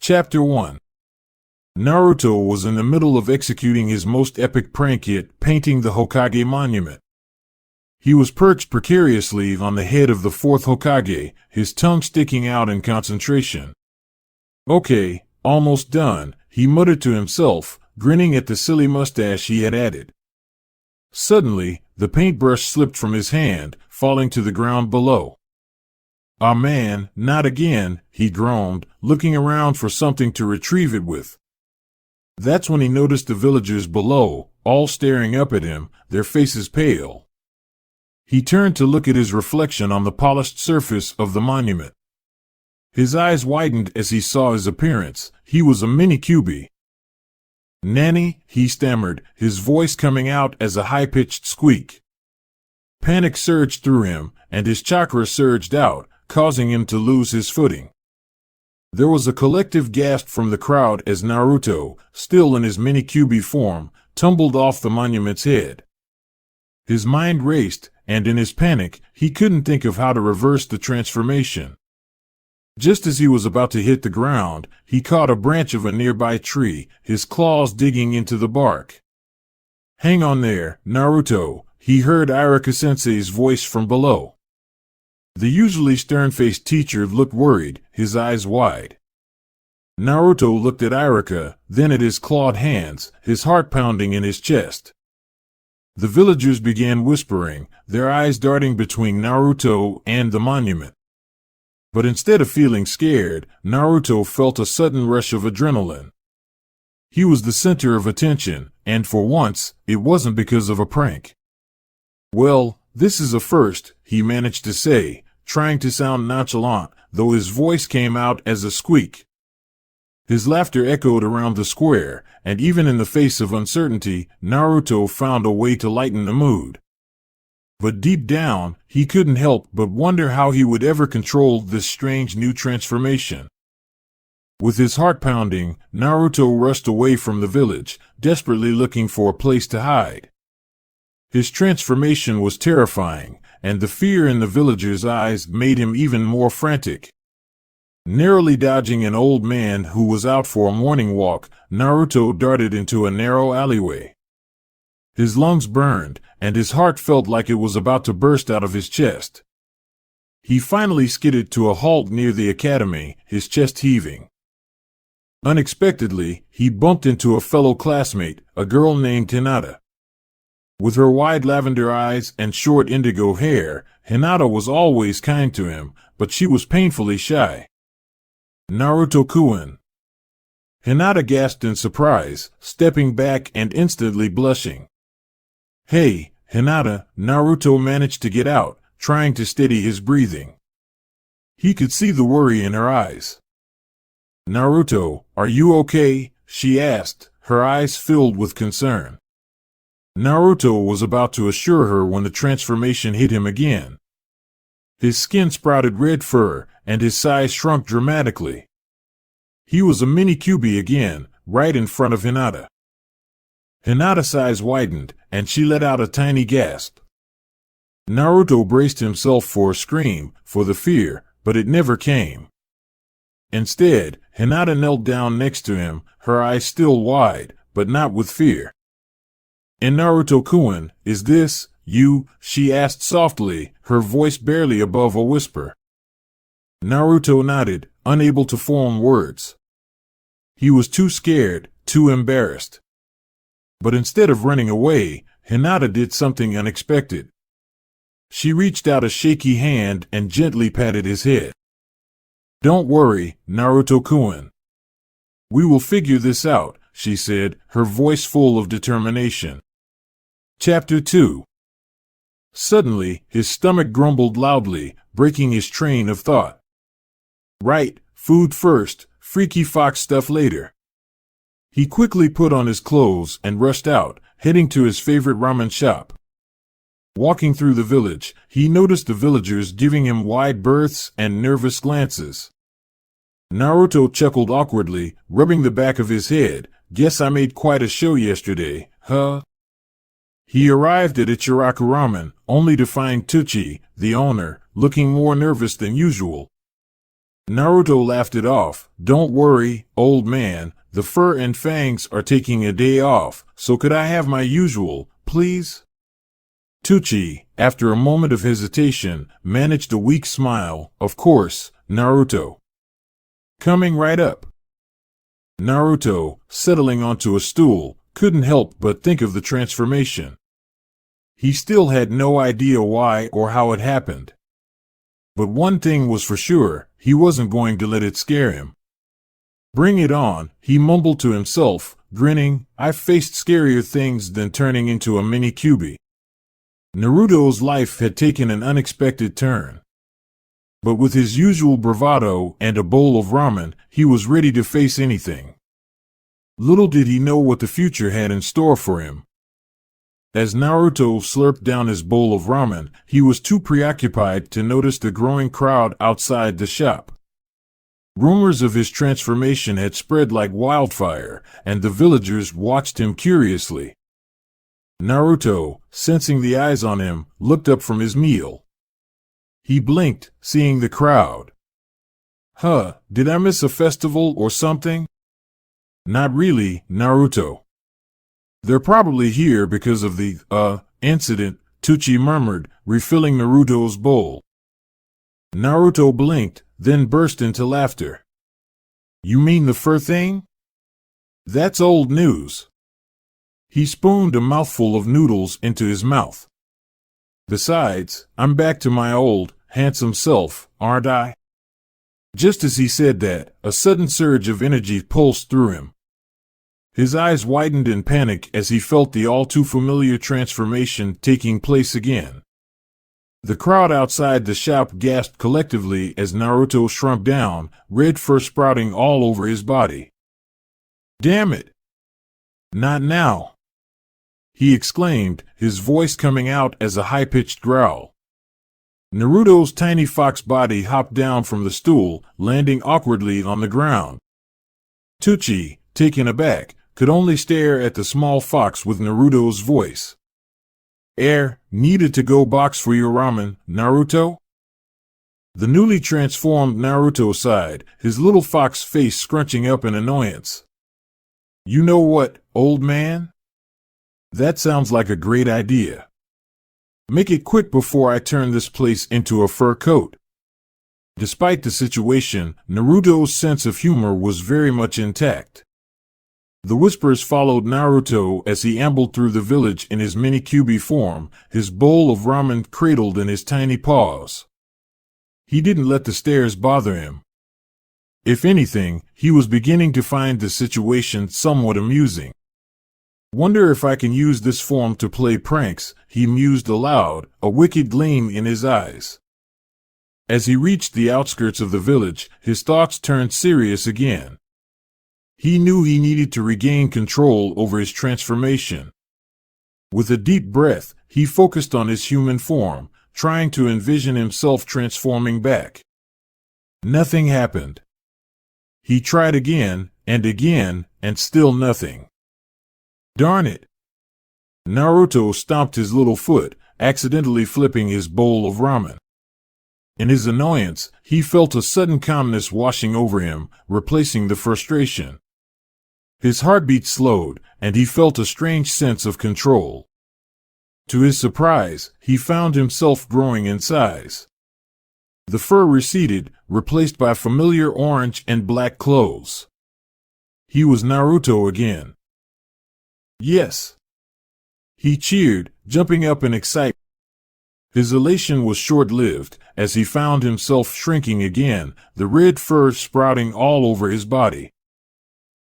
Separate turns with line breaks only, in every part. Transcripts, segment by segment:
Chapter 1. Naruto was in the middle of executing his most epic prank yet, painting the Hokage monument. He was perched precariously on the head of the fourth Hokage, his tongue sticking out in concentration. "Okay, almost done," he muttered to himself, grinning at the silly mustache he had added. Suddenly, the paintbrush slipped from his hand, falling to the ground below. "Ah man, not again," he groaned, looking around for something to retrieve it with. That's when he noticed the villagers below, all staring up at him, their faces pale. He turned to look at his reflection on the polished surface of the monument. His eyes widened as he saw his appearance. He was a Mini-Kyubi. "Nanny," he stammered, his voice coming out as a high-pitched squeak. Panic surged through him, and his chakra surged out, causing him to lose his footing. There was a collective gasp from the crowd as Naruto, still in his Mini-Kyubi form, tumbled off the monument's head. His mind raced, and in his panic, he couldn't think of how to reverse the transformation. Just as he was about to hit the ground, he caught a branch of a nearby tree, his claws digging into the bark. "Hang on there, Naruto," he heard Irika-sensei's voice from below. The usually stern-faced teacher looked worried, his eyes wide. Naruto looked at Irika, then at his clawed hands, his heart pounding in his chest. The villagers began whispering, their eyes darting between Naruto and the monument. But instead of feeling scared, Naruto felt a sudden rush of adrenaline. He was the center of attention, and for once, it wasn't because of a prank. "Well, this is a first," he managed to say, trying to sound nonchalant, though his voice came out as a squeak. His laughter echoed around the square, and even in the face of uncertainty, Naruto found a way to lighten the mood. But deep down, he couldn't help but wonder how he would ever control this strange new transformation. With his heart pounding, Naruto rushed away from the village, desperately looking for a place to hide. His transformation was terrifying, and the fear in the villagers' eyes made him even more frantic. Narrowly dodging an old man who was out for a morning walk, Naruto darted into a narrow alleyway. His lungs burned, and his heart felt like it was about to burst out of his chest. He finally skidded to a halt near the academy, his chest heaving. Unexpectedly, he bumped into a fellow classmate, a girl named Hinata. With her wide lavender eyes and short indigo hair, Hinata was always kind to him, but she was painfully shy. "Naruto-kun." Hinata gasped in surprise, stepping back and instantly blushing. "Hey, Hinata," Naruto managed to get out, trying to steady his breathing. He could see the worry in her eyes. "Naruto, are you okay?" she asked, her eyes filled with concern. Naruto was about to assure her when the transformation hit him again. His skin sprouted red fur, and his size shrunk dramatically. He was a Mini-Kyubi again, right in front of Hinata. Hinata's eyes widened, and she let out a tiny gasp. Naruto braced himself for a scream, for the fear, but it never came. Instead, Hinata knelt down next to him, her eyes still wide, but not with fear. "And Naruto-kun, is this you?" she asked softly, her voice barely above a whisper. Naruto nodded, unable to form words. He was too scared, too embarrassed. But instead of running away, Hinata did something unexpected. She reached out a shaky hand and gently patted his head. "Don't worry, Naruto-kun. We will figure this out," she said, her voice full of determination. Chapter 2. Suddenly, his stomach grumbled loudly, breaking his train of thought. Right, food first, freaky fox stuff later. He quickly put on his clothes and rushed out, heading to his favorite ramen shop. Walking through the village, he noticed the villagers giving him wide berths and nervous glances. Naruto chuckled awkwardly, rubbing the back of his head. "Guess I made quite a show yesterday, huh?" He arrived at Ichiraku Ramen, only to find Tucci, the owner, looking more nervous than usual. Naruto laughed it off. Don't worry, old man, the fur and fangs are taking a day off, so could I have my usual, please? Teuchi, after a moment of hesitation, managed a weak smile. Of course, Naruto. Coming right up. Naruto, settling onto a stool, couldn't help but think of the transformation. He still had no idea why or how it happened. But one thing was for sure, he wasn't going to let it scare him. Bring it on, he mumbled to himself, grinning. I've faced scarier things than turning into a Mini-Kyubi. Naruto's life had taken an unexpected turn. But with his usual bravado and a bowl of ramen, he was ready to face anything. Little did he know what the future had in store for him. As Naruto slurped down his bowl of ramen, he was too preoccupied to notice the growing crowd outside the shop. Rumors of his transformation had spread like wildfire, and the villagers watched him curiously. Naruto, sensing the eyes on him, looked up from his meal. He blinked, seeing the crowd. Did I miss a festival or something? Not really, Naruto. They're probably here because of the, incident, Teuchi murmured, refilling Naruto's bowl. Naruto blinked, then burst into laughter. You mean the fur thing? That's old news. He spooned a mouthful of noodles into his mouth. Besides, I'm back to my old, handsome self, aren't I? Just as he said that, a sudden surge of energy pulsed through him. His eyes widened in panic as he felt the all-too-familiar transformation taking place again. The crowd outside the shop gasped collectively as Naruto shrunk down, red fur sprouting all over his body. Damn it! Not now! He exclaimed, his voice coming out as a high-pitched growl. Naruto's tiny fox body hopped down from the stool, landing awkwardly on the ground. Teuchi, taken aback, could only stare at the small fox with Naruto's voice. Needed to go box for your ramen, Naruto? The newly transformed Naruto sighed, his little fox face scrunching up in annoyance. You know what, old man? That sounds like a great idea. Make it quick before I turn this place into a fur coat. Despite the situation, Naruto's sense of humor was very much intact. The whispers followed Naruto as he ambled through the village in his Mini-Kyubi form, his bowl of ramen cradled in his tiny paws. He didn't let the stares bother him. If anything, he was beginning to find the situation somewhat amusing. Wonder if I can use this form to play pranks, he mused aloud, a wicked gleam in his eyes. As he reached the outskirts of the village, his thoughts turned serious again. He knew he needed to regain control over his transformation. With a deep breath, he focused on his human form, trying to envision himself transforming back. Nothing happened. He tried again, and still nothing. Darn it! Naruto stomped his little foot, accidentally flipping his bowl of ramen. In his annoyance, he felt a sudden calmness washing over him, replacing the frustration. His heartbeat slowed, and he felt a strange sense of control. To his surprise, he found himself growing in size. The fur receded, replaced by familiar orange and black clothes. He was Naruto again. Yes! He cheered, jumping up in excitement. His elation was short-lived, as he found himself shrinking again, the red fur sprouting all over his body.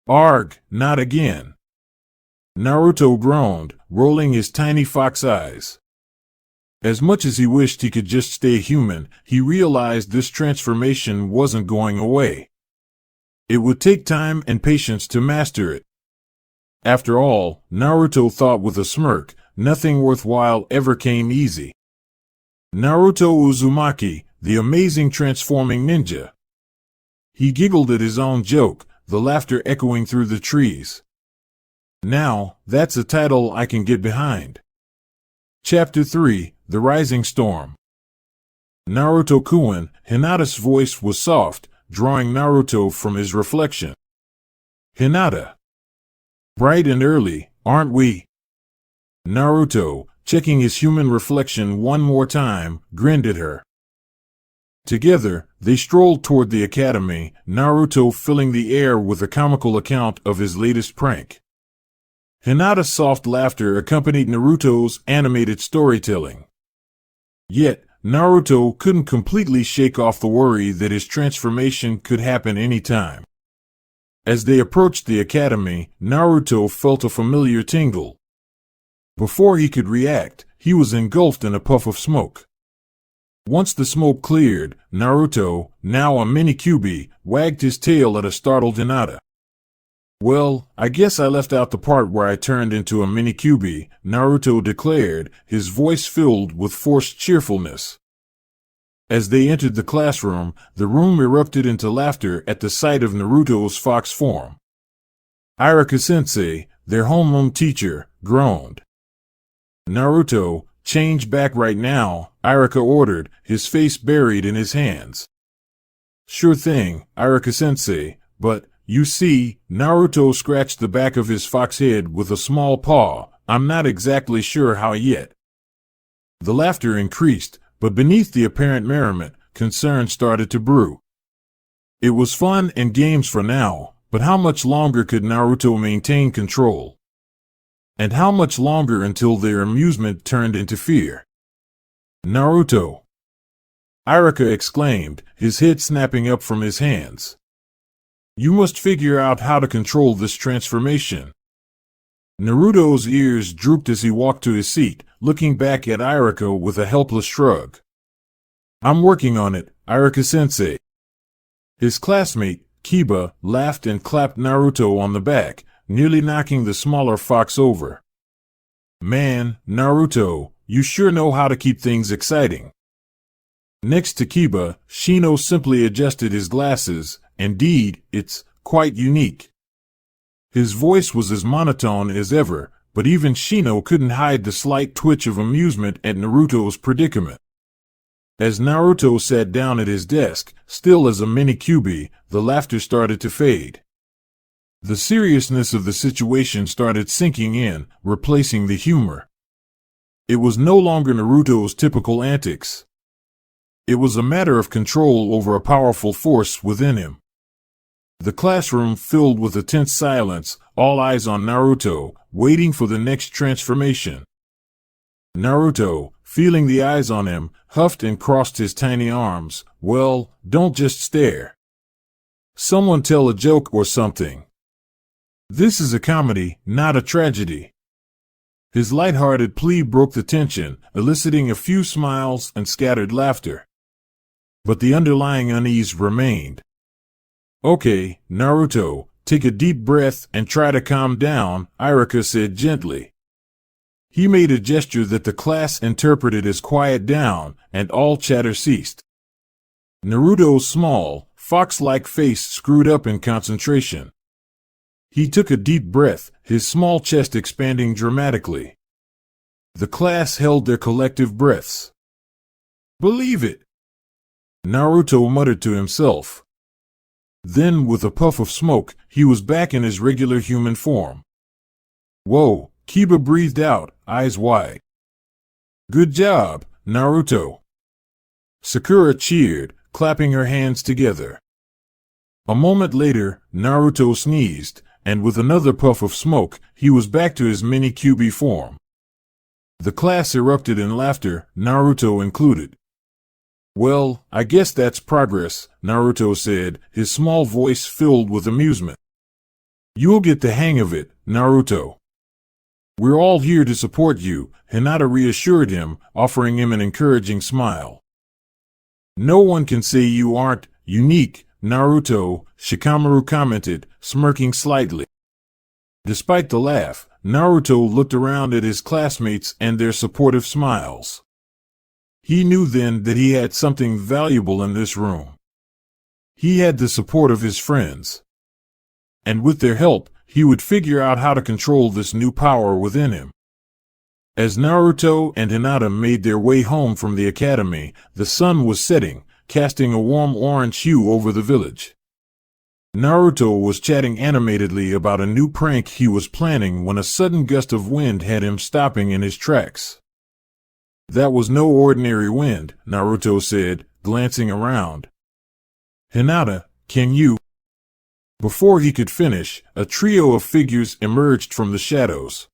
Arg, not again! Naruto groaned, rolling his tiny fox eyes. As much as he wished he could just stay human, he realized this transformation wasn't going away. It would take time and patience to master it. After all, Naruto thought with a smirk, nothing worthwhile ever came easy. Naruto Uzumaki, the amazing transforming ninja. He giggled at his own joke, the laughter echoing through the trees. Now, that's a title I can get behind. Chapter 3, The Rising Storm. Naruto-kun, Hinata's voice was soft, drawing Naruto from his reflection. Hinata. Bright and early, aren't we? Naruto, checking his human reflection one more time, grinned at her. Together, they strolled toward the academy, Naruto filling the air with a comical account of his latest prank. Hinata's soft laughter accompanied Naruto's animated storytelling. Yet, Naruto couldn't completely shake off the worry that his transformation could happen any time. As they approached the academy, Naruto felt a familiar tingle. Before he could react, he was engulfed in a puff of smoke. Once the smoke cleared, Naruto, now a Mini-Kyubi, wagged his tail at a startled Hinata. Well, I guess I left out the part where I turned into a Mini-Kyubi, Naruto declared, his voice filled with forced cheerfulness. As they entered the classroom, the room erupted into laughter at the sight of Naruto's fox form. Irika-sensei, their homeroom teacher, groaned. Naruto, change back right now, Irika ordered, his face buried in his hands. Sure thing, Irika-sensei, but, you see, Naruto scratched the back of his fox head with a small paw, I'm not exactly sure how yet. The laughter increased, but beneath the apparent merriment, concern started to brew. It was fun and games for now, but how much longer could Naruto maintain control? And how much longer until their amusement turned into fear? Naruto! Irika exclaimed, his head snapping up from his hands. You must figure out how to control this transformation. Naruto's ears drooped as he walked to his seat, looking back at Irika with a helpless shrug. I'm working on it, Irika-sensei. His classmate, Kiba, laughed and clapped Naruto on the back, nearly knocking the smaller fox over. Man, Naruto, you sure know how to keep things exciting. Next to Kiba, Shino simply adjusted his glasses. Indeed, it's quite unique. His voice was as monotone as ever, but even Shino couldn't hide the slight twitch of amusement at Naruto's predicament. As Naruto sat down at his desk, still as a Mini-Kyubi, the laughter started to fade. The seriousness of the situation started sinking in, replacing the humor. It was no longer Naruto's typical antics. It was a matter of control over a powerful force within him. The classroom filled with a tense silence, all eyes on Naruto, waiting for the next transformation. Naruto, feeling the eyes on him, huffed and crossed his tiny arms. Well, don't just stare. Someone tell a joke or something. This is a comedy, not a tragedy. His light-hearted plea broke the tension, eliciting a few smiles and scattered laughter. But the underlying unease remained. Okay, Naruto, take a deep breath and try to calm down, Irika said gently. He made a gesture that the class interpreted as quiet down, and all chatter ceased. Naruto's small, fox-like face screwed up in concentration. He took a deep breath, his small chest expanding dramatically. The class held their collective breaths. Believe it! Naruto muttered to himself. Then, with a puff of smoke, he was back in his regular human form. Whoa, Kiba breathed out, eyes wide. Good job, Naruto. Sakura cheered, clapping her hands together. A moment later, Naruto sneezed, and with another puff of smoke, he was back to his Mini-Kyubi form. The class erupted in laughter, Naruto included. Well, I guess that's progress, Naruto said, his small voice filled with amusement. You'll get the hang of it, Naruto. We're all here to support you, Hinata reassured him, offering him an encouraging smile. No one can say you aren't unique, Naruto, Shikamaru commented, smirking slightly. Despite the laugh, Naruto looked around at his classmates and their supportive smiles. He knew then that he had something valuable in this room. He had the support of his friends. And with their help, he would figure out how to control this new power within him. As Naruto and Hinata made their way home from the academy, the sun was setting, casting a warm orange hue over the village. Naruto was chatting animatedly about a new prank he was planning when a sudden gust of wind had him stopping in his tracks. "That was no ordinary wind," Naruto said, glancing around. "Hinata, can you—" Before he could finish, a trio of figures emerged from the shadows.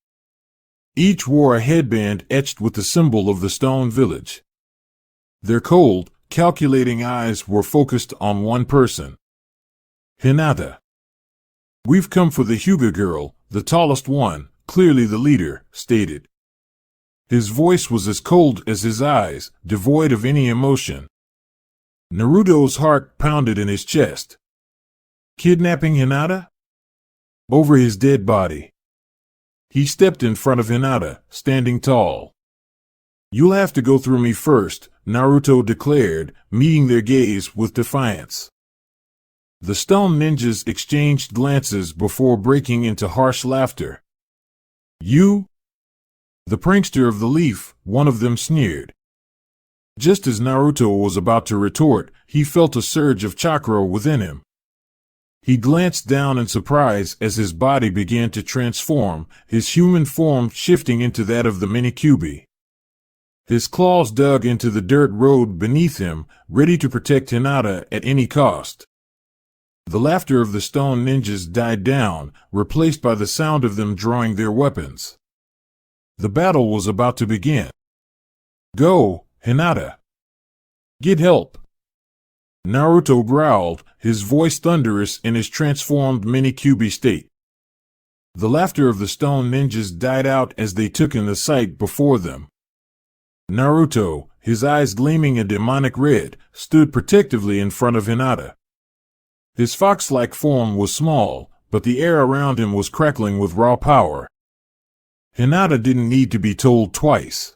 Each wore a headband etched with the symbol of the stone village. Their cold, calculating eyes were focused on one person. "Hinata. We've come for the Hyuga girl," the tallest one, clearly the leader, stated. His voice was as cold as his eyes, devoid of any emotion. Naruto's heart pounded in his chest. Kidnapping Hinata? Over his dead body. He stepped in front of Hinata, standing tall. "You'll have to go through me first," Naruto declared, meeting their gaze with defiance. The stone ninjas exchanged glances before breaking into harsh laughter. "You?" "The prankster of the leaf," one of them sneered. Just as Naruto was about to retort, he felt a surge of chakra within him. He glanced down in surprise as his body began to transform, his human form shifting into that of the Mini-Kyubi. His claws dug into the dirt road beneath him, ready to protect Hinata at any cost. The laughter of the stone ninjas died down, replaced by the sound of them drawing their weapons. The battle was about to begin. "Go, Hinata. Get help." Naruto growled, his voice thunderous in his transformed Mini-Kyubi state. The laughter of the stone ninjas died out as they took in the sight before them. Naruto, his eyes gleaming a demonic red, stood protectively in front of Hinata. His fox-like form was small, but the air around him was crackling with raw power. Hinata didn't need to be told twice.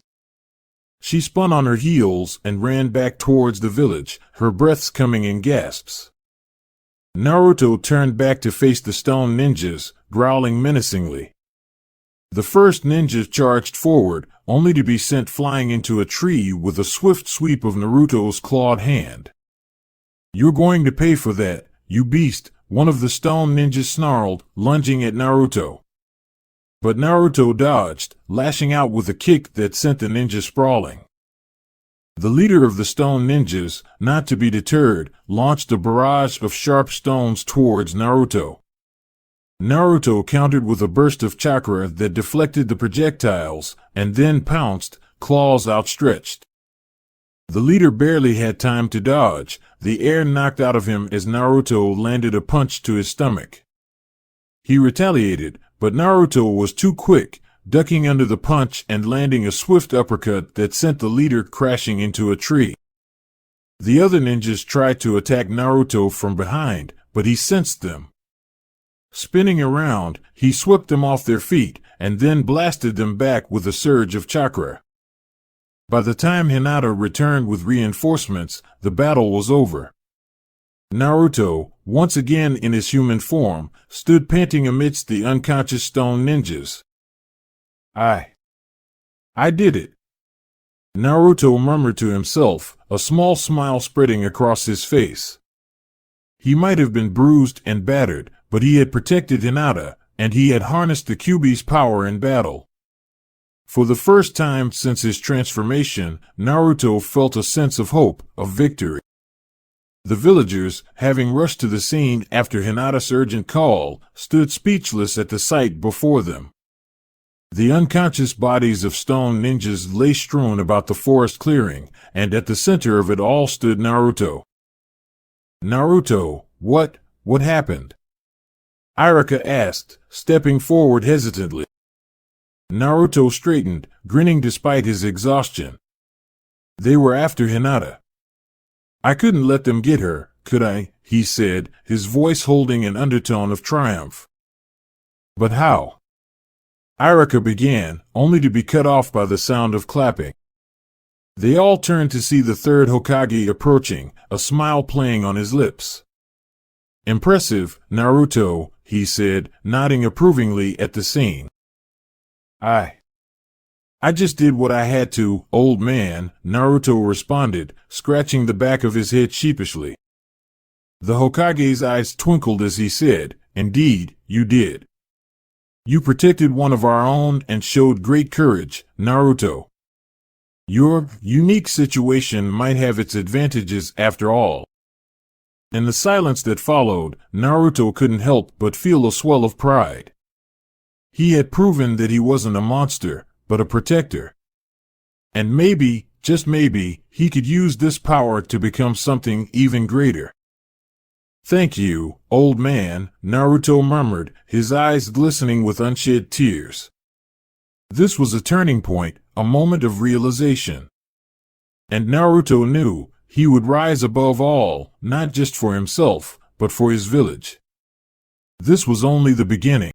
She spun on her heels and ran back towards the village, her breaths coming in gasps. Naruto turned back to face the stone ninjas, growling menacingly. The first ninja charged forward, only to be sent flying into a tree with a swift sweep of Naruto's clawed hand. "You're going to pay for that, you beast," one of the stone ninjas snarled, lunging at Naruto. But Naruto dodged, lashing out with a kick that sent the ninja sprawling. The leader of the stone ninjas, not to be deterred, launched a barrage of sharp stones towards Naruto. Naruto countered with a burst of chakra that deflected the projectiles, and then pounced, claws outstretched. The leader barely had time to dodge, the air knocked out of him as Naruto landed a punch to his stomach. He retaliated, but Naruto was too quick, ducking under the punch and landing a swift uppercut that sent the leader crashing into a tree. The other ninjas tried to attack Naruto from behind, but he sensed them. Spinning around, he swept them off their feet, and then blasted them back with a surge of chakra. By the time Hinata returned with reinforcements, the battle was over. Naruto, once again in his human form, stood panting amidst the unconscious stone ninjas. I did it." Naruto murmured to himself, a small smile spreading across his face. He might have been bruised and battered, but he had protected Hinata, and he had harnessed the Kyubi's power in battle. For the first time since his transformation, Naruto felt a sense of hope, of victory. The villagers, having rushed to the scene after Hinata's urgent call, stood speechless at the sight before them. The unconscious bodies of stone ninjas lay strewn about the forest clearing, and at the center of it all stood Naruto. "Naruto, what happened?" Irika asked, stepping forward hesitantly. Naruto straightened, grinning despite his exhaustion. "They were after Hinata. I couldn't let them get her, could I?" he said, his voice holding an undertone of triumph. "But how?" Irika began, only to be cut off by the sound of clapping. They all turned to see the third Hokage approaching, a smile playing on his lips. "Impressive, Naruto," he said, nodding approvingly at the scene. I just did what I had to, old man, Naruto responded, scratching the back of his head sheepishly. The Hokage's eyes twinkled as he said, "Indeed, you did. You protected one of our own and showed great courage, Naruto. Your unique situation might have its advantages after all." In the silence that followed, Naruto couldn't help but feel a swell of pride. He had proven that he wasn't a monster, but a protector. And maybe, just maybe, he could use this power to become something even greater. "Thank you, old man," Naruto murmured, his eyes glistening with unshed tears. This was a turning point, a moment of realization. And Naruto knew he would rise above all, not just for himself, but for his village. This was only the beginning.